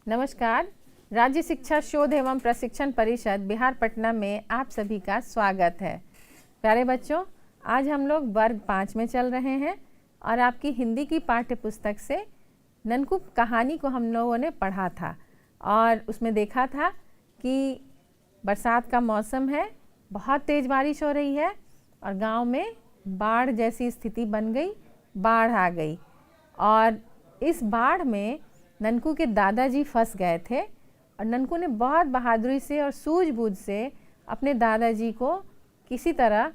नमस्कार। राज्य शिक्षा शोध एवं प्रशिक्षण परिषद बिहार पटना में आप सभी का स्वागत है। प्यारे बच्चों, आज हम लोग वर्ग 5 में चल रहे हैं और आपकी हिंदी की पाठ्य पुस्तक से ननकू कहानी को हम लोगों ने पढ़ा था और उसमें देखा था कि बरसात का मौसम है, बहुत तेज़ बारिश हो रही है और गांव में बाढ़ जैसी स्थिति बन गई, बाढ़ आ गई और इस बाढ़ में ननकू के दादाजी फंस गए थे और ननकू ने बहुत बहादुरी से और सूझबूझ से अपने दादाजी को किसी तरह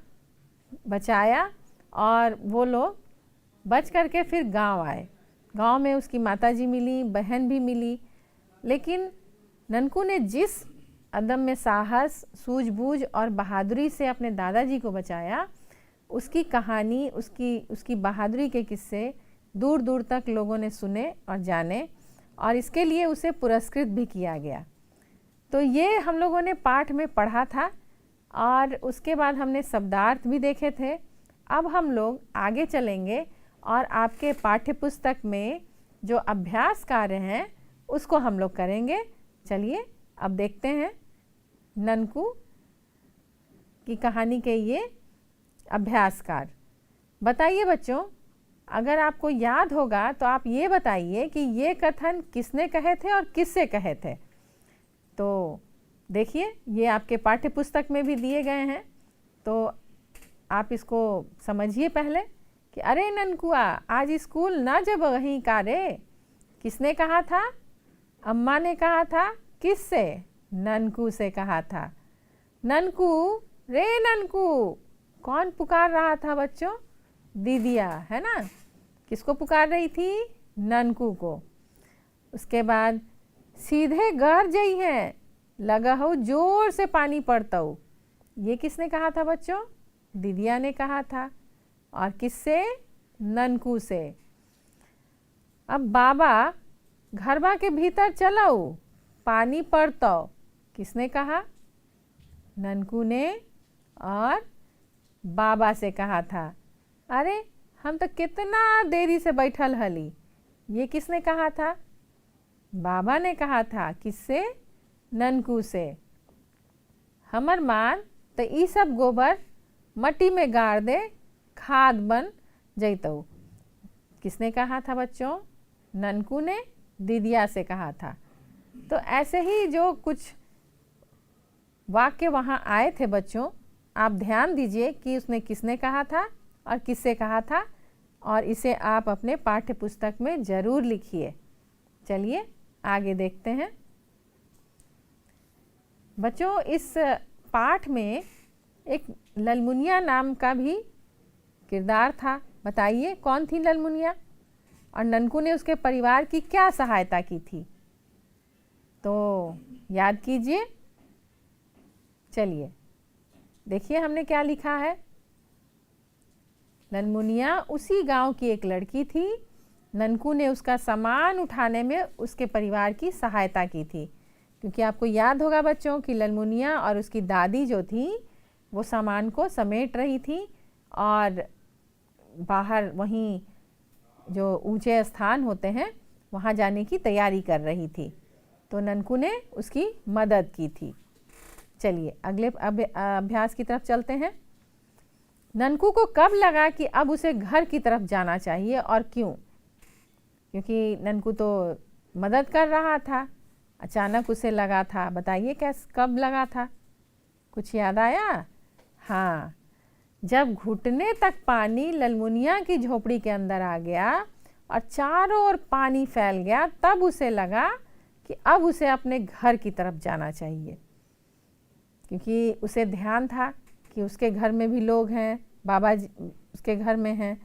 बचाया और वो लोग बच करके फिर गांव आए। गांव में उसकी माताजी मिली, बहन भी मिली, लेकिन ननकू ने जिस अदम्य साहस, सूझबूझ और बहादुरी से अपने दादाजी को बचाया, उसकी कहानी, उसकी बहादुरी के किस्से दूर दूर तक लोगों ने सुने और जाने और इसके लिए उसे पुरस्कृत भी किया गया। तो ये हम लोगों ने पाठ में पढ़ा था और उसके बाद हमने शब्दार्थ भी देखे थे। अब हम लोग आगे चलेंगे और आपके पाठ्य पुस्तक में जो अभ्यास कार्य हैं उसको हम लोग करेंगे। चलिए अब देखते हैं ननकू की कहानी के ये अभ्यास कार्य। बताइए बच्चों, अगर आपको याद होगा तो आप ये बताइए कि ये कथन किसने कहे थे और किससे कहे थे। तो देखिए, ये आपके पाठ्य पुस्तक में भी दिए गए हैं, तो आप इसको समझिए पहले कि अरे ननकुआ, आज स्कूल ना जब वहीं का रे। किसने कहा था? अम्मा ने कहा था। किससे? ननकू से कहा था। ननकू, रे ननकू। कौन पुकार रहा था बच्चों? दीदिया, है ना। किसको पुकार रही थी? ननकू को। उसके बाद सीधे घर जई हैं, लगा हो जोर से पानी पड़ता हो। ये किसने कहा था बच्चों? दीदिया ने कहा था। और किससे? ननकू से। अब बाबा घरबा के भीतर चलो, पानी पड़ता। किसने कहा? ननकू ने और बाबा से कहा था। अरे हम तो कितना देरी से बैठल हली। ये किसने कहा था? बाबा ने कहा था। किससे? ननकू से। हमर मान तो ई सब गोबर मट्टी में गाड़ दे, खाद बन जैतौ। किसने कहा था बच्चों? ननकू ने दीदिया से कहा था। तो ऐसे ही जो कुछ वाक्य वहाँ आए थे बच्चों, आप ध्यान दीजिए कि उसने किसने कहा था और किससे कहा था, और इसे आप अपने पाठ्य पुस्तक में ज़रूर लिखिए। चलिए आगे देखते हैं बच्चों। इस पाठ में एक ललमुनिया नाम का भी किरदार था। बताइए कौन थी ललमुनिया और ननकू ने उसके परिवार की क्या सहायता की थी? तो याद कीजिए। चलिए देखिए हमने क्या लिखा है। ललमुनिया उसी गांव की एक लड़की थी। ननकू ने उसका सामान उठाने में उसके परिवार की सहायता की थी, क्योंकि आपको याद होगा बच्चों कि ललमुनिया और उसकी दादी जो थी वो सामान को समेट रही थी और बाहर वहीं जो ऊंचे स्थान होते हैं वहाँ जाने की तैयारी कर रही थी। तो ननकू ने उसकी मदद की थी। चलिए अगले अभ्यास की तरफ चलते हैं। ननकू को कब लगा कि अब उसे घर की तरफ जाना चाहिए और क्यों? क्योंकि ननकू तो मदद कर रहा था, अचानक उसे लगा था। बताइए कैसे, कब लगा था? कुछ याद आया? हाँ, जब घुटने तक पानी ललमुनिया की झोपड़ी के अंदर आ गया और चारों ओर पानी फैल गया, तब उसे लगा कि अब उसे अपने घर की तरफ जाना चाहिए, क्योंकि उसे ध्यान था कि उसके घर में भी लोग हैं, बाबा जी उसके घर में हैं।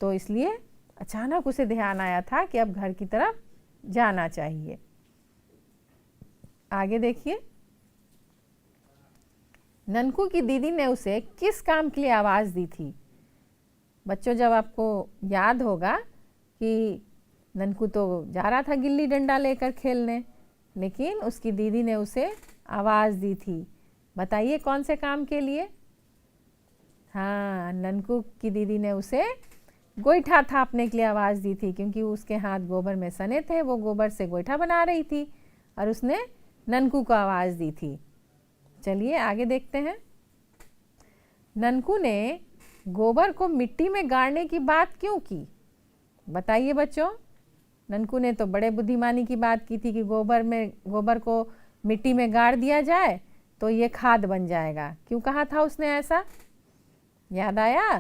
तो इसलिए अचानक उसे ध्यान आया था कि अब घर की तरफ जाना चाहिए। आगे देखिए, ननकू की दीदी ने उसे किस काम के लिए आवाज़ दी थी? बच्चों, जब आपको याद होगा कि ननकू तो जा रहा था गिल्ली डंडा लेकर खेलने, लेकिन उसकी दीदी ने उसे आवाज़ दी थी। बताइए कौन से काम के लिए? हाँ, ननकू की दीदी ने उसे गोईठा थापने के लिए आवाज़ दी थी, क्योंकि उसके हाथ गोबर में सने थे। वो गोबर से गोईठा बना रही थी और उसने ननकू को आवाज़ दी थी। चलिए आगे देखते हैं। ननकू ने गोबर को मिट्टी में गाड़ने की बात क्यों की? बताइए बच्चों। ननकू ने तो बड़े बुद्धिमानी की बात की थी कि गोबर को मिट्टी में गाड़ दिया जाए तो ये खाद बन जाएगा। क्यों कहा था उसने ऐसा? याद आया?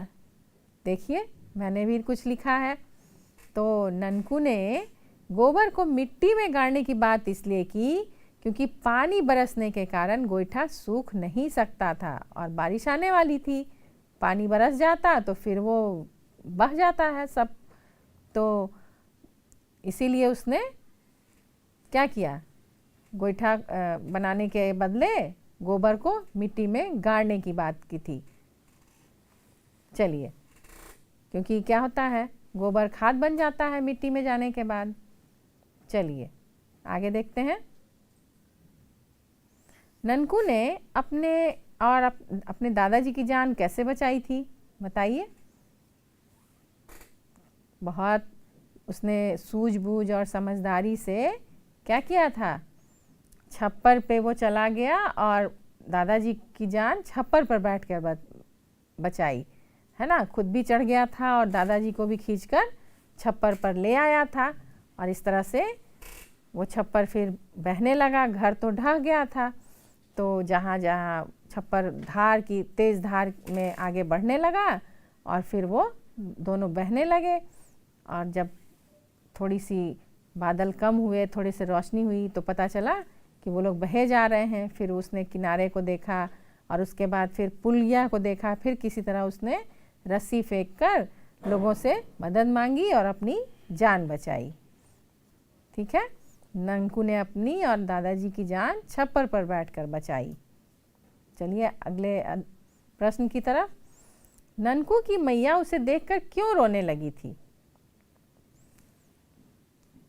देखिए मैंने भी कुछ लिखा है। तो ननकू ने गोबर को मिट्टी में गाड़ने की बात इसलिए की क्योंकि पानी बरसने के कारण गोईठा सूख नहीं सकता था और बारिश आने वाली थी। पानी बरस जाता तो फिर वो बह जाता है सब, तो इसीलिए उसने क्या किया, गोईठा बनाने के बदले गोबर को मिट्टी में गाड़ने की बात की थी। चलिए, क्योंकि क्या होता है, गोबर खाद बन जाता है मिट्टी में जाने के बाद। चलिए आगे देखते हैं। ननकू ने अपने दादाजी की जान कैसे बचाई थी? बताइए। बहुत उसने सूझबूझ और समझदारी से क्या किया था, छप्पर पे वो चला गया और दादाजी की जान छप्पर पर बैठकर बचाई, है ना। खुद भी चढ़ गया था और दादाजी को भी खींचकर छप्पर पर ले आया था और इस तरह से वो छप्पर फिर बहने लगा। घर तो ढह गया था, तो जहाँ जहाँ छप्पर तेज़ धार में आगे बढ़ने लगा और फिर वो दोनों बहने लगे। और जब थोड़ी सी बादल कम हुए, थोड़ी सी रोशनी हुई तो पता चला कि वो लोग बहे जा रहे हैं। फिर उसने किनारे को देखा और उसके बाद फिर पुलिया को देखा। फिर किसी तरह उसने रस्सी फेंक कर लोगों से मदद मांगी और अपनी जान बचाई। ठीक है, ननकू ने अपनी और दादाजी की जान छप्पर पर बैठकर बचाई। चलिए अगले प्रश्न की तरफ। ननकू की मैया उसे देखकर क्यों रोने लगी थी?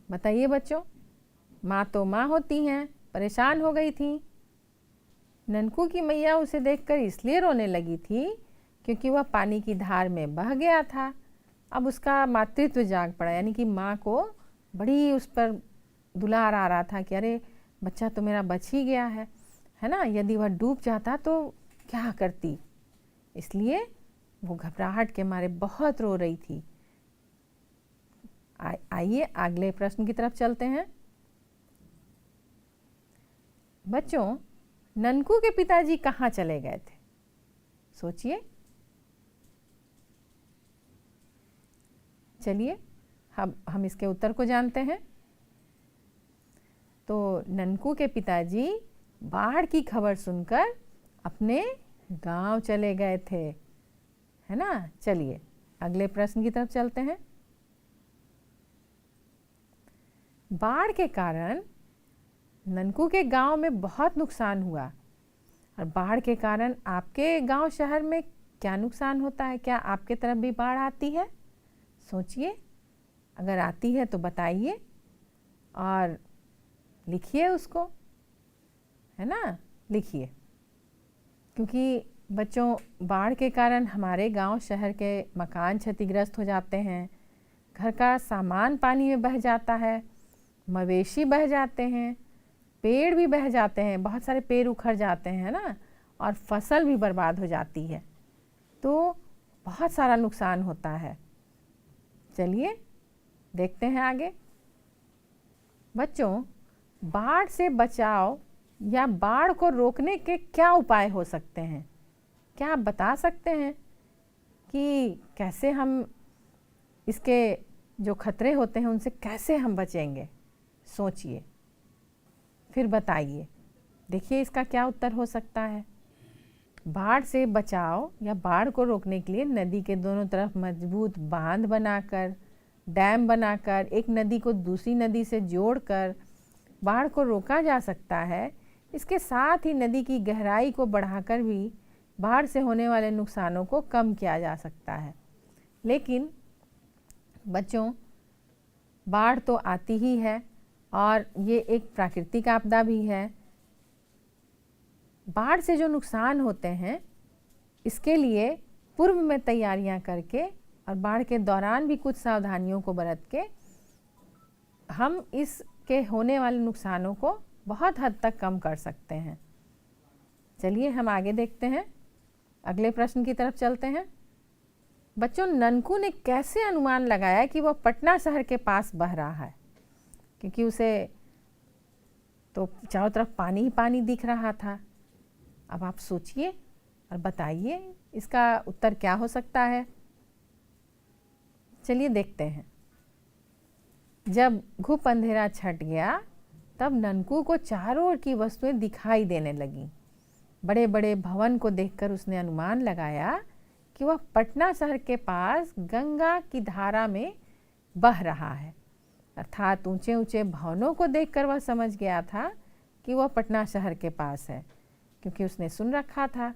बताइए बच्चों। माँ तो माँ होती हैं, परेशान हो गई थी। ननकू की मैया उसे देखकर इसलिए रोने लगी थी क्योंकि वह पानी की धार में बह गया था। अब उसका मातृत्व जाग पड़ा, यानी कि माँ को बड़ी उस पर दुलार आ रहा था कि अरे बच्चा तो मेरा बच ही गया है ना। यदि वह डूब जाता तो क्या करती, इसलिए वो घबराहट के मारे बहुत रो रही थी। आइए अगले प्रश्न की तरफ चलते हैं। बच्चों, ननकू के पिताजी कहाँ चले गए थे? सोचिए। चलिए हम इसके उत्तर को जानते हैं। तो ननकू के पिताजी बाढ़ की खबर सुनकर अपने गांव चले गए थे, है ना। चलिए अगले प्रश्न की तरफ चलते हैं। बाढ़ के कारण ननकू के गांव में बहुत नुकसान हुआ। और बाढ़ के कारण आपके गांव शहर में क्या नुकसान होता है? क्या आपके तरफ भी बाढ़ आती है? सोचिए, अगर आती है तो बताइए और लिखिए उसको, है ना, लिखिए। क्योंकि बच्चों, बाढ़ के कारण हमारे गांव शहर के मकान क्षतिग्रस्त हो जाते हैं, घर का सामान पानी में बह जाता है, मवेशी बह जाते हैं, पेड़ भी बह जाते हैं, बहुत सारे पेड़ उखड़ जाते हैं ना, और फसल भी बर्बाद हो जाती है। तो बहुत सारा नुकसान होता है। चलिए देखते हैं आगे। बच्चों, बाढ़ से बचाव या बाढ़ को रोकने के क्या उपाय हो सकते हैं? क्या आप बता सकते हैं कि कैसे हम इसके जो खतरे होते हैं उनसे कैसे हम बचेंगे? सोचिए, फिर बताइए। देखिए इसका क्या उत्तर हो सकता है। बाढ़ से बचाव या बाढ़ को रोकने के लिए नदी के दोनों तरफ मजबूत बांध बनाकर, डैम बनाकर, एक नदी को दूसरी नदी से जोड़कर बाढ़ को रोका जा सकता है। इसके साथ ही नदी की गहराई को बढ़ाकर भी बाढ़ से होने वाले नुकसानों को कम किया जा सकता है। लेकिन बच्चों, बाढ़ तो आती ही है और ये एक प्राकृतिक आपदा भी है। बाढ़ से जो नुकसान होते हैं इसके लिए पूर्व में तैयारियां करके और बाढ़ के दौरान भी कुछ सावधानियों को बरत के हम इसके होने वाले नुकसानों को बहुत हद तक कम कर सकते हैं। चलिए हम आगे देखते हैं, अगले प्रश्न की तरफ चलते हैं। बच्चों, ननकू ने कैसे अनुमान लगाया कि वह पटना शहर के पास बह रहा है? क्योंकि उसे तो चारों तरफ पानी ही पानी दिख रहा था। अब आप सोचिए और बताइए इसका उत्तर क्या हो सकता है। चलिए देखते हैं। जब घुप अंधेरा छट गया तब ननकू को चारों ओर की वस्तुएं दिखाई देने लगीं। बड़े बड़े भवन को देखकर उसने अनुमान लगाया कि वह पटना शहर के पास गंगा की धारा में बह रहा है। अर्थात ऊंचे ऊंचे भवनों को देखकर वह समझ गया था कि वह पटना शहर के पास है, क्योंकि उसने सुन रखा था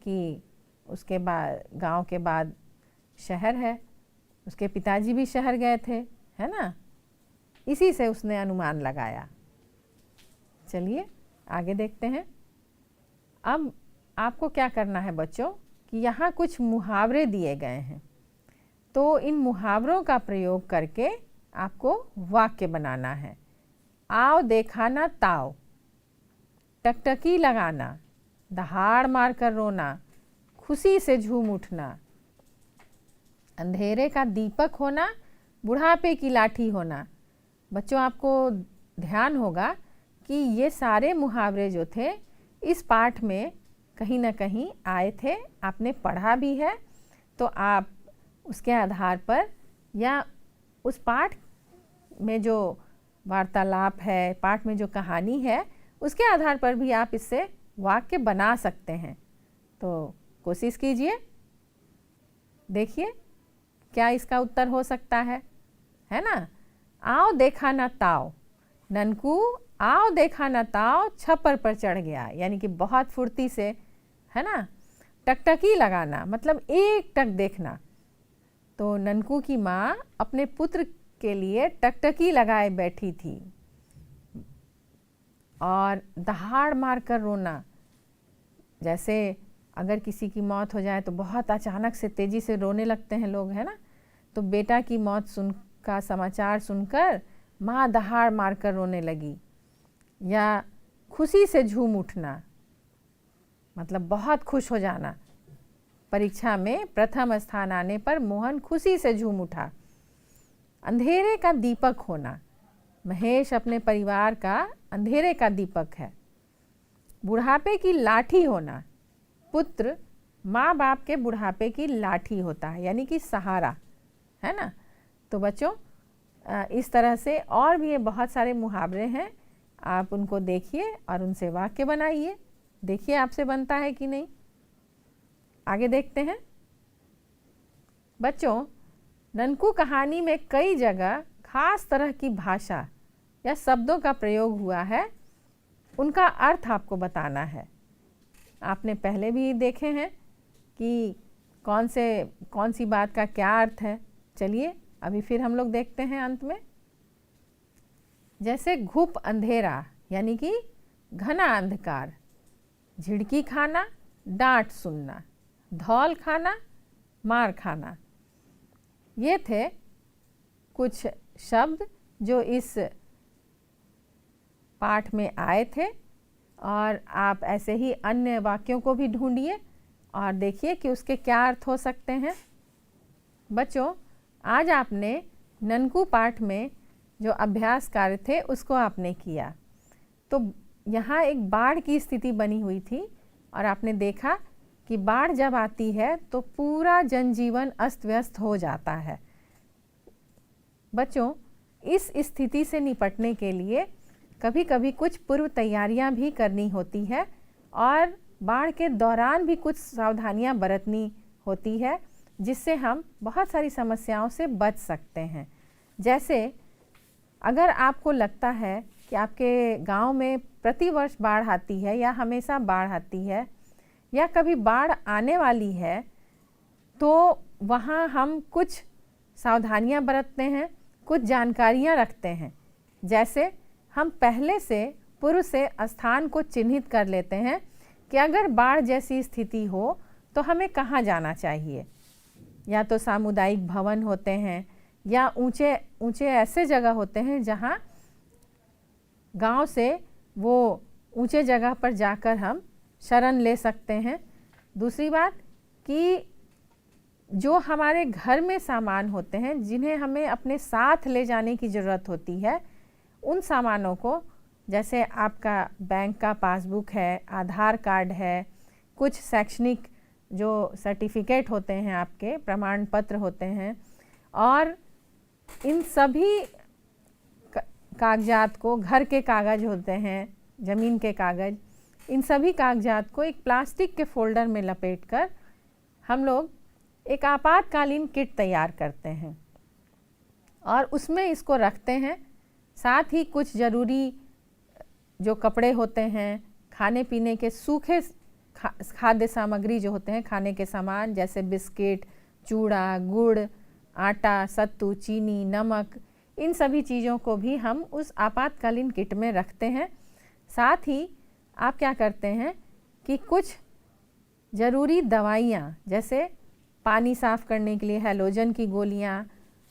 कि उसके बाद गांव के बाद शहर है। उसके पिताजी भी शहर गए थे, है ना। इसी से उसने अनुमान लगाया। चलिए आगे देखते हैं। अब आपको क्या करना है बच्चों कि यहाँ कुछ मुहावरे दिए गए हैं, तो इन मुहावरों का प्रयोग करके आपको वाक्य बनाना है। आओ देखा ना ताव, टकटकी लगाना, दहाड़ मारकर रोना, खुशी से झूम उठना, अंधेरे का दीपक होना, बुढ़ापे की लाठी होना। बच्चों, आपको ध्यान होगा कि ये सारे मुहावरे जो थे इस पाठ में कहीं ना कहीं आए थे, आपने पढ़ा भी है। तो आप उसके आधार पर या उस पाठ में जो वार्तालाप है, पाठ में जो कहानी है, उसके आधार पर भी आप इससे वाक्य बना सकते हैं। तो कोशिश कीजिए, देखिए क्या इसका उत्तर हो सकता है ना। आओ देखा ना ताव, ननकू आओ देखा ना ताव छप्पर पर चढ़ गया, यानी कि बहुत फुर्ती से, है ना। टकटकी लगाना मतलब एक टक देखना, तो ननकू की माँ अपने पुत्र के लिए टकटकी लगाए बैठी थी। और दहाड़ मारकर रोना, जैसे अगर किसी की मौत हो जाए तो बहुत अचानक से तेजी से रोने लगते हैं लोग, है ना। तो बेटा की मौत का समाचार सुनकर माँ दहाड़ मारकर रोने लगी। या खुशी से झूम उठना मतलब बहुत खुश हो जाना, परीक्षा में प्रथम स्थान आने पर मोहन खुशी से झूम उठा। अंधेरे का दीपक होना, महेश अपने परिवार का अंधेरे का दीपक है। बुढ़ापे की लाठी होना, पुत्र माँ बाप के बुढ़ापे की लाठी होता है, यानी कि सहारा, है ना। तो बच्चों, इस तरह से और भी ये बहुत सारे मुहावरे हैं, आप उनको देखिए और उनसे वाक्य बनाइए। देखिए आपसे बनता है कि नहीं। आगे देखते हैं। बच्चों, ननकू कहानी में कई जगह खास तरह की भाषा या शब्दों का प्रयोग हुआ है, उनका अर्थ आपको बताना है। आपने पहले भी देखे हैं कि कौन सी बात का क्या अर्थ है। चलिए अभी फिर हम लोग देखते हैं अंत में। जैसे घुप अंधेरा यानी कि घना अंधकार, झिड़की खाना, डांट सुनना, धौल खाना, मार खाना। ये थे कुछ शब्द जो इस पाठ में आए थे, और आप ऐसे ही अन्य वाक्यों को भी ढूंढिए और देखिए कि उसके क्या अर्थ हो सकते हैं। बच्चों, आज आपने ननकू पाठ में जो अभ्यास कार्य थे उसको आपने किया। तो यहाँ एक बाढ़ की स्थिति बनी हुई थी और आपने देखा कि बाढ़ जब आती है तो पूरा जनजीवन अस्त व्यस्त हो जाता है। बच्चों, इस स्थिति से निपटने के लिए कभी कभी कुछ पूर्व तैयारियां भी करनी होती है और बाढ़ के दौरान भी कुछ सावधानियां बरतनी होती है, जिससे हम बहुत सारी समस्याओं से बच सकते हैं। जैसे अगर आपको लगता है कि आपके गांव में प्रतिवर्ष बाढ़ आती है या हमेशा बाढ़ आती है या कभी बाढ़ आने वाली है, तो वहाँ हम कुछ सावधानियां बरतते हैं, कुछ जानकारियां रखते हैं। जैसे हम पहले से पूर्व से स्थान को चिन्हित कर लेते हैं कि अगर बाढ़ जैसी स्थिति हो तो हमें कहाँ जाना चाहिए। या तो सामुदायिक भवन होते हैं या ऊंचे ऊंचे ऐसे जगह होते हैं जहाँ गांव से वो ऊंचे जगह पर जाकर हम शरण ले सकते हैं। दूसरी बात कि जो हमारे घर में सामान होते हैं जिन्हें हमें अपने साथ ले जाने की ज़रूरत होती है, उन सामानों को, जैसे आपका बैंक का पासबुक है, आधार कार्ड है, कुछ शैक्षणिक जो सर्टिफिकेट होते हैं, आपके प्रमाण पत्र होते हैं, और इन सभी कागजात को, घर के कागज़ होते हैं, ज़मीन के कागज़, इन सभी कागजात को एक प्लास्टिक के फोल्डर में लपेटकर हम लोग एक आपातकालीन किट तैयार करते हैं और उसमें इसको रखते हैं। साथ ही कुछ ज़रूरी जो कपड़े होते हैं, खाने पीने के सूखे खाद्य सामग्री जो होते हैं, खाने के सामान जैसे बिस्किट, चूड़ा, गुड़, आटा, सत्तू, चीनी, नमक, इन सभी चीज़ों को भी हम उस आपातकालीन किट में रखते हैं। साथ ही आप क्या करते हैं कि कुछ ज़रूरी दवाइयाँ, जैसे पानी साफ़ करने के लिए हैलोजन की गोलियाँ,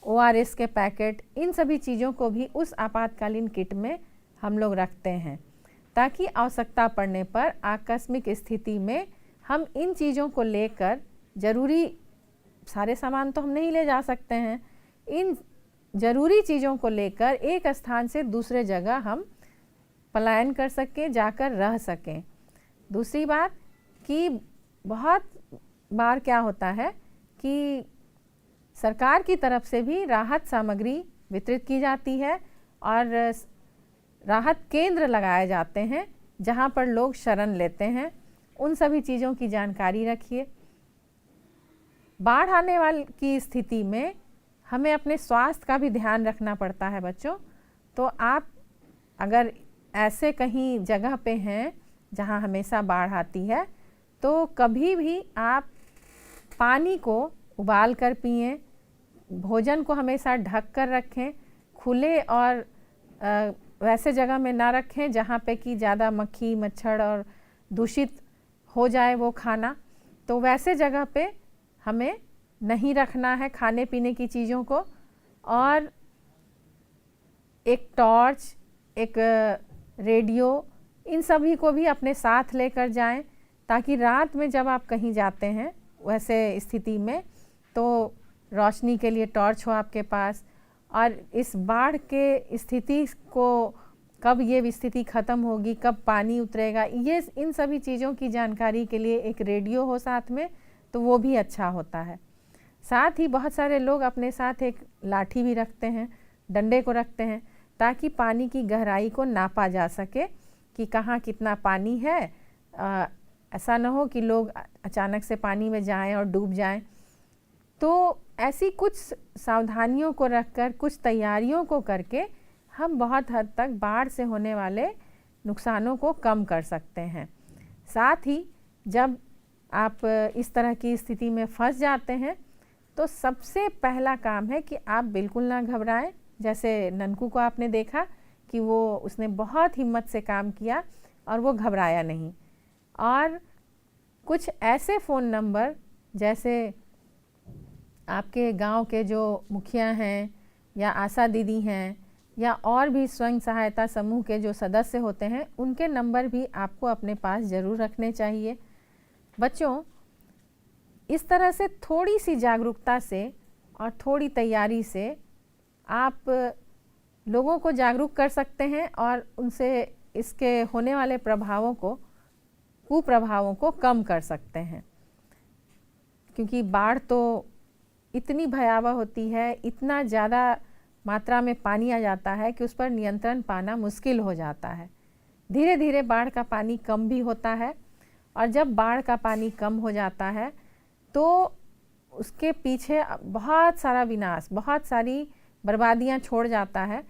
ORS के पैकेट, इन सभी चीज़ों को भी उस आपातकालीन किट में हम लोग रखते हैं, ताकि आवश्यकता पड़ने पर आकस्मिक स्थिति में हम इन चीज़ों को लेकर, ज़रूरी सारे सामान तो हम नहीं ले जा सकते हैं, इन ज़रूरी चीज़ों को लेकर एक स्थान से दूसरे जगह हम पलायन कर सकें, जाकर रह सकें। दूसरी बात कि बहुत बार क्या होता है कि सरकार की तरफ से भी राहत सामग्री वितरित की जाती है और राहत केंद्र लगाए जाते हैं जहां पर लोग शरण लेते हैं। उन सभी चीज़ों की जानकारी रखिए। बाढ़ आने वाली की स्थिति में हमें अपने स्वास्थ्य का भी ध्यान रखना पड़ता है बच्चों। तो आप अगर ऐसे कहीं जगह पे हैं जहां हमेशा बाढ़ आती है, तो कभी भी आप पानी को उबाल कर पिएं, भोजन को हमेशा ढक कर रखें, खुले और वैसे जगह में ना रखें जहाँ पे कि ज़्यादा मक्खी मच्छर और दूषित हो जाए वो खाना। तो वैसे जगह पे हमें नहीं रखना है खाने पीने की चीज़ों को। और एक टॉर्च, एक रेडियो, इन सभी को भी अपने साथ लेकर जाएं, ताकि रात में जब आप कहीं जाते हैं वैसे स्थिति में तो रोशनी के लिए टॉर्च हो आपके पास। और इस बाढ़ के स्थिति को, कब ये स्थिति ख़त्म होगी, कब पानी उतरेगा, ये इन सभी चीज़ों की जानकारी के लिए एक रेडियो हो साथ में, तो वो भी अच्छा होता है। साथ ही बहुत सारे लोग अपने साथ एक लाठी भी रखते हैं, डंडे को रखते हैं, ताकि पानी की गहराई को नापा जा सके कि कहाँ कितना पानी है। ऐसा ना हो कि लोग अचानक से पानी में जाएं और डूब जाएं। तो ऐसी कुछ सावधानियों को रखकर, कुछ तैयारियों को करके हम बहुत हद तक बाढ़ से होने वाले नुकसानों को कम कर सकते हैं। साथ ही जब आप इस तरह की स्थिति में फंस जाते हैं तो सबसे पहला काम है कि आप बिल्कुल ना घबराएं। जैसे ननकू को आपने देखा कि उसने बहुत हिम्मत से काम किया और वो घबराया नहीं। और कुछ ऐसे फ़ोन नंबर, जैसे आपके गांव के जो मुखिया हैं या आशा दीदी हैं या और भी स्वयं सहायता समूह के जो सदस्य होते हैं, उनके नंबर भी आपको अपने पास ज़रूर रखने चाहिए। बच्चों, इस तरह से थोड़ी सी जागरूकता से और थोड़ी तैयारी से आप लोगों को जागरूक कर सकते हैं और उनसे इसके होने वाले कुप्रभावों को कम कर सकते हैं। क्योंकि बाढ़ तो इतनी भयावह होती है, इतना ज़्यादा मात्रा में पानी आ जाता है कि उस पर नियंत्रण पाना मुश्किल हो जाता है। धीरे धीरे बाढ़ का पानी कम भी होता है, और जब बाढ़ का पानी कम हो जाता है तो उसके पीछे बहुत सारा विनाश, बहुत सारी बर्बादियां छोड़ जाता है।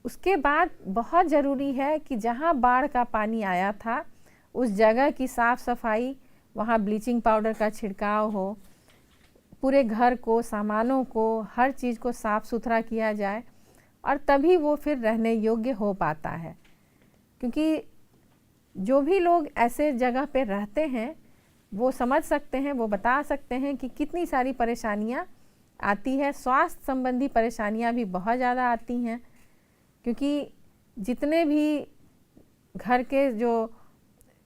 उसके बाद बहुत ज़रूरी है कि जहां बाढ़ का पानी आया था उस जगह की साफ़ सफाई, वहां ब्लीचिंग पाउडर का छिड़काव हो, पूरे घर को, सामानों को, हर चीज़ को साफ़ सुथरा किया जाए, और तभी वो फिर रहने योग्य हो पाता है। क्योंकि जो भी लोग ऐसे जगह पे रहते हैं वो समझ सकते हैं, वो बता सकते हैं कि कितनी सारी परेशानियां आती है। स्वास्थ्य संबंधी परेशानियां भी बहुत ज़्यादा आती हैं, क्योंकि जितने भी घर के जो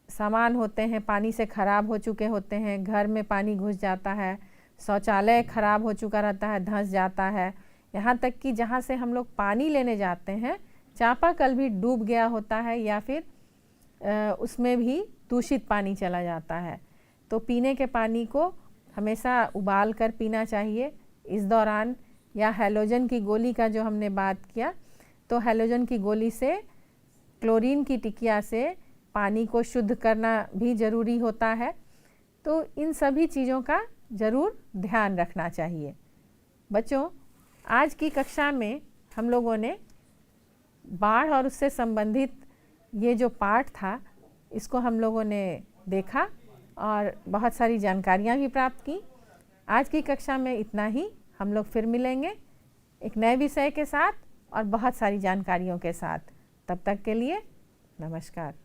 सामान होते हैं पानी से ख़राब हो चुके होते हैं, घर में पानी घुस जाता है, शौचालय ख़राब हो चुका रहता है, धंस जाता है, यहाँ तक कि जहाँ से हम लोग पानी लेने जाते हैं चापाकल भी डूब गया होता है या फिर उसमें भी दूषित पानी चला जाता है। तो पीने के पानी को हमेशा उबाल कर पीना चाहिए इस दौरान, या हैलोजन की गोली का जो हमने बात किया, तो हैलोजन की गोली से, क्लोरीन की टिकिया से पानी को शुद्ध करना भी ज़रूरी होता है। तो इन सभी चीज़ों का ज़रूर ध्यान रखना चाहिए। बच्चों, आज की कक्षा में हम लोगों ने बाढ़ और उससे संबंधित ये जो पाठ था इसको हम लोगों ने देखा और बहुत सारी जानकारियाँ भी प्राप्त की। आज की कक्षा में इतना ही। हम लोग फिर मिलेंगे एक नए विषय के साथ और बहुत सारी जानकारियों के साथ। तब तक के लिए नमस्कार।